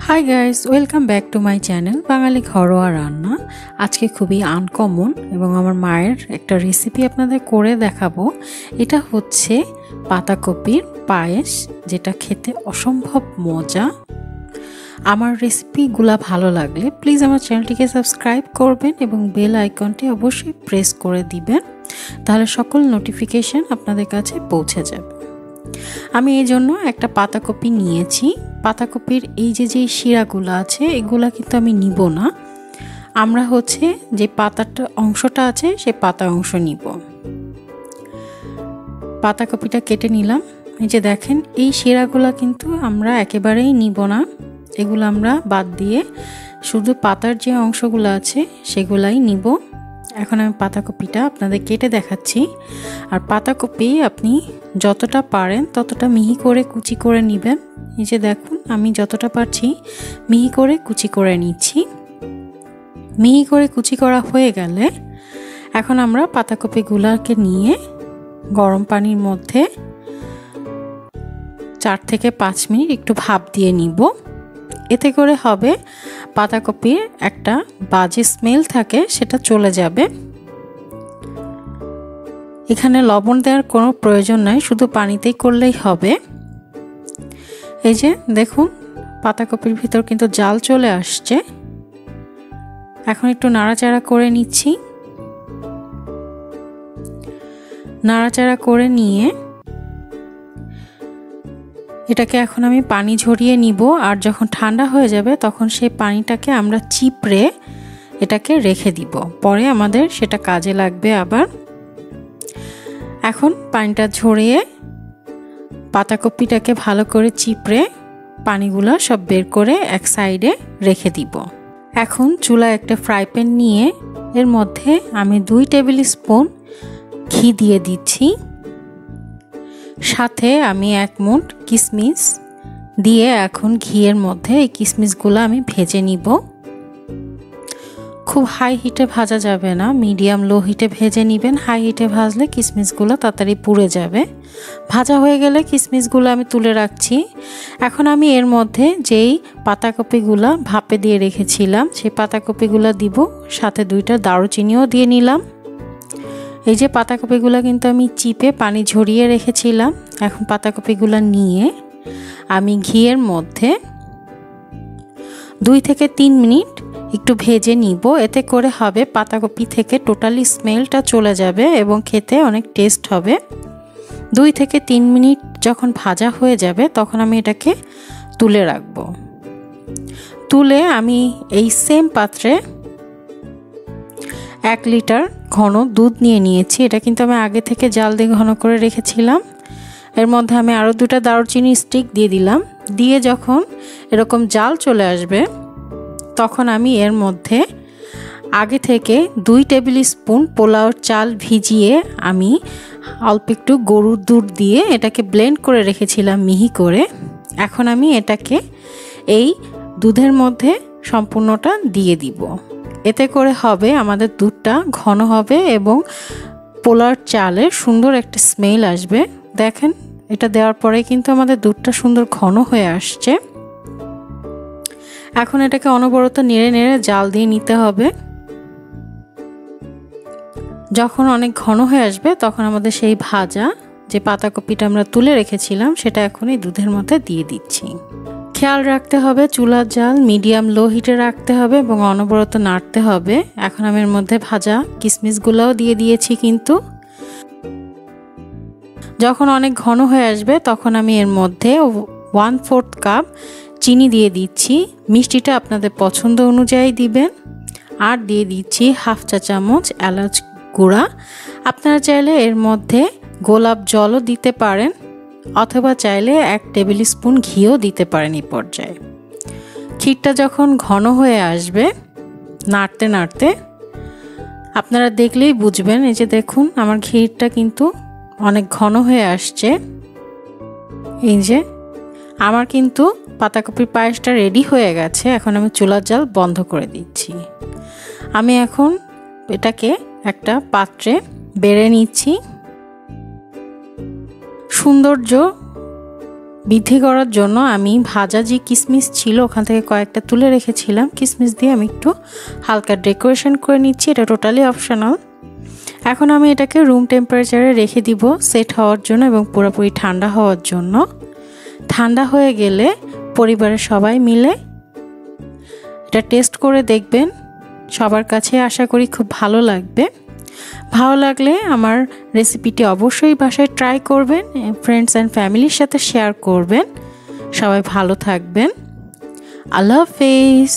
High guys, welcome back to my channel Bangali Gharoya Ranna. আজকে খুবই uncommon এবং আমার মায়ের একটা রেসিপি আপনাদের করে দেখাবো। এটা হচ্ছে পাতাকপির পায়েস, যেটা খেতে অসম্ভব মজা। আমার রেসিপিগুলো ভালো লাগলে প্লিজ আমার চ্যানেলটিকে সাবস্ক্রাইব করবেন এবং বেল আইকনটি অবশ্যই প্রেস করে দিবেন, তাহলে সকল নোটিফিকেশন আপনাদের কাছে পৌঁছে যাবে। আমি এই জন্য একটা পাতাকপি নিয়েছি। পাতাকপির এই যে শিরাগুলো আছে এগুলা কিন্তু আমি নিব না, আমরা হচ্ছে যে পাতাটা অংশটা আছে সেই পাতা অংশ নিব। পাতাকপিটা কেটে নিলাম। এই যে দেখেন, এই শিরাগুলা কিন্তু আমরা একেবারেই নিব না, এগুলো আমরা বাদ দিয়ে শুধু পাতার যে অংশগুলো আছে সেগুলাই নিব। এখন আমি পাতাকপিটা আপনাদের কেটে দেখাচ্ছি। আর পাতাকপি আপনি যতটা পারেন ততটা মিহি করে কুচি করে নেবেন। এই যে দেখুন, আমি যতটা পারছি মিহি করে কুচি করে নিচ্ছি। মিহি করে কুচি করা হয়ে গেলে এখন আমরা পাতাকপিগুলোকে নিয়ে গরম পানির মধ্যে 4 থেকে 5 মিনিট একটু ভাপ দিয়ে নিব। এতে করে হবে পাতাকপির একটা বাজে স্মেল থাকে সেটা চলে যাবে। এখানে লবণ দেওয়ার কোনো প্রয়োজন নাই, শুধু পানিতেই করলেই হবে। এই যে দেখুন, পাতাকপির ভিতর কিন্তু জাল চলে আসছে। এখন একটু নাড়াচাড়া করে নিচ্ছি। নাড়াচাড়া করে নিয়ে এটাকে এখন আমি পানি ঝরিয়ে নিব। আর যখন ঠান্ডা হয়ে যাবে তখন সেই পানিটাকে আমরা চিপড়ে এটাকে রেখে দিব, পরে আমাদের সেটা কাজে লাগবে আবার। এখন পানিটা ঝরিয়ে পাতাকপিটাকে ভালো করে চিপড়ে পানিগুলো সব বের করে এক সাইডে রেখে দিব। এখন চুলায় একটা ফ্রাই প্যান নিয়ে এর মধ্যে আমি 2 টেবিল স্পুন ঘি দিয়ে দিচ্ছি। সাথে আমি 1 মুঠ কিশমিশ দিয়ে এখন ঘিয়ের মধ্যে এই কিশমিশগুলো আমি ভেজে নিব। খুব হাই হিটে ভাজা যাবে না, মিডিয়াম লো হিটে ভেজে নেবেন। হাই হিটে ভাজলে কিশমিশগুলো তাড়াতাড়ি পুড়ে যাবে। ভাজা হয়ে গেলে কিশমিশগুলো আমি তুলে রাখছি। এখন আমি এর মধ্যে যেই পাতাকপিগুলো ভাপে দিয়ে রেখেছিলাম সেই পাতাকপিগুলো দিব, সাথে 2টা দারুচিনিও দিয়ে নিলাম। এই যে পাতাকপিগুলো কিন্তু আমি চিপে পানি ঝরিয়ে রেখেছিলাম। এখন পাতাকপিগুলো নিয়ে আমি ঘিয়ের মধ্যে 2 থেকে 3 মিনিট একটু ভেজে নিব। এতে করে হবে পাতাকপি থেকে টোটালি স্মেলটা চলে যাবে এবং খেতে অনেক টেস্ট হবে। 2 থেকে 3 মিনিট যখন ভাজা হয়ে যাবে তখন আমি এটাকে তুলে রাখব। তুলে আমি এই সেম পাত্রে 1 লিটার ঘন দুধ নিয়ে নিয়েছি। এটা কিন্তু আমি আগে থেকে জাল দিয়ে ঘন করে রেখেছিলাম। এর মধ্যে আমি আরও 2টা দারুচিনি স্টিক দিয়ে দিলাম। দিয়ে যখন এরকম জাল চলে আসবে তখন আমি এর মধ্যে আগে থেকে 2 টেবিল স্পুন পোলাওর চাল ভিজিয়ে আমি অল্প একটু গরুর দুধ দিয়ে এটাকে ব্লেন্ড করে রেখেছিলাম মিহি করে। এখন আমি এটাকে এই দুধের মধ্যে সম্পূর্ণটা দিয়ে দিব। এতে করে হবে আমাদের দুধটা ঘন হবে এবং পোলাওর চালের সুন্দর একটা স্মেল আসবে। দেখেন, এটা দেওয়ার পরে কিন্তু আমাদের দুধটা সুন্দর ঘন হয়ে আসছে। এখন এটাকে অনবরত নেড়ে নেড়ে জাল দিয়ে নিতে হবে। যখন অনেক ঘন হয়ে আসবে তখন আমাদের সেই ভাজা যে পাতাকপিটা আমরা তুলে রেখেছিলাম সেটা এখন এই দুধের মধ্যে দিয়ে দিচ্ছি। খেয়াল রাখতে হবে চুলার জাল মিডিয়াম লো হিটে রাখতে হবে এবং অনবরত নাড়তে হবে। এখন আমি এর মধ্যে ভাজা কিশমিশগুলোও দিয়ে দিয়েছি। কিন্তু যখন অনেক ঘন হয়ে আসবে তখন আমি এর মধ্যে 1/4 কাপ চিনি দিয়ে দিচ্ছি। মিষ্টিটা আপনাদের পছন্দ অনুযায়ী দিবেন। আর দিয়ে দিচ্ছি 1/2 চা চামচ এলাচ গুঁড়া। আপনারা চাইলে এর মধ্যে গোলাপ জলও দিতে পারেন অথবা চাইলে 1 টেবিল স্পুন ঘিও দিতে পারেন। এই পর্যায়ে ক্ষীরটা যখন ঘন হয়ে আসবে নাড়তে নাড়তে আপনারা দেখলেই বুঝবেন। এই যে দেখুন, আমার ক্ষীরটা কিন্তু অনেক ঘন হয়ে আসছে। এই যে আমার কিন্তু পাতাকপির পায়েসটা রেডি হয়ে গেছে। এখন আমি চুলার জাল বন্ধ করে দিচ্ছি। আমি এখন এটাকে একটা পাত্রে বেড়ে নিচ্ছি। সৌন্দর্য বৃদ্ধি করার জন্য আমি ভাজা যে কিশমিশ ছিল ওখান থেকে কয়েকটা তুলে রেখেছিলাম। কিশমিশ দিয়ে আমি একটু হালকা ডেকোরেশন করে নিচ্ছি, এটা টোটালি অপশনাল। এখন আমি এটাকে রুম টেম্পারেচারে রেখে দিব সেট হওয়ার জন্য এবং পুরোপুরি ঠান্ডা হওয়ার জন্য। ঠান্ডা হয়ে গেলে পরিবারের সবাই মিলে এটা টেস্ট করে দেখবেন, সবার কাছে আশা করি খুব ভালো লাগবে। ভালো লাগলে আমার রেসিপিটি অবশ্যই বাসায় ট্রাই করবেন, ফ্রেন্ডস অ্যান্ড ফ্যামিলির সাথে শেয়ার করবেন। সবাই ভালো থাকবেন। আল্লাহ হাফেজ।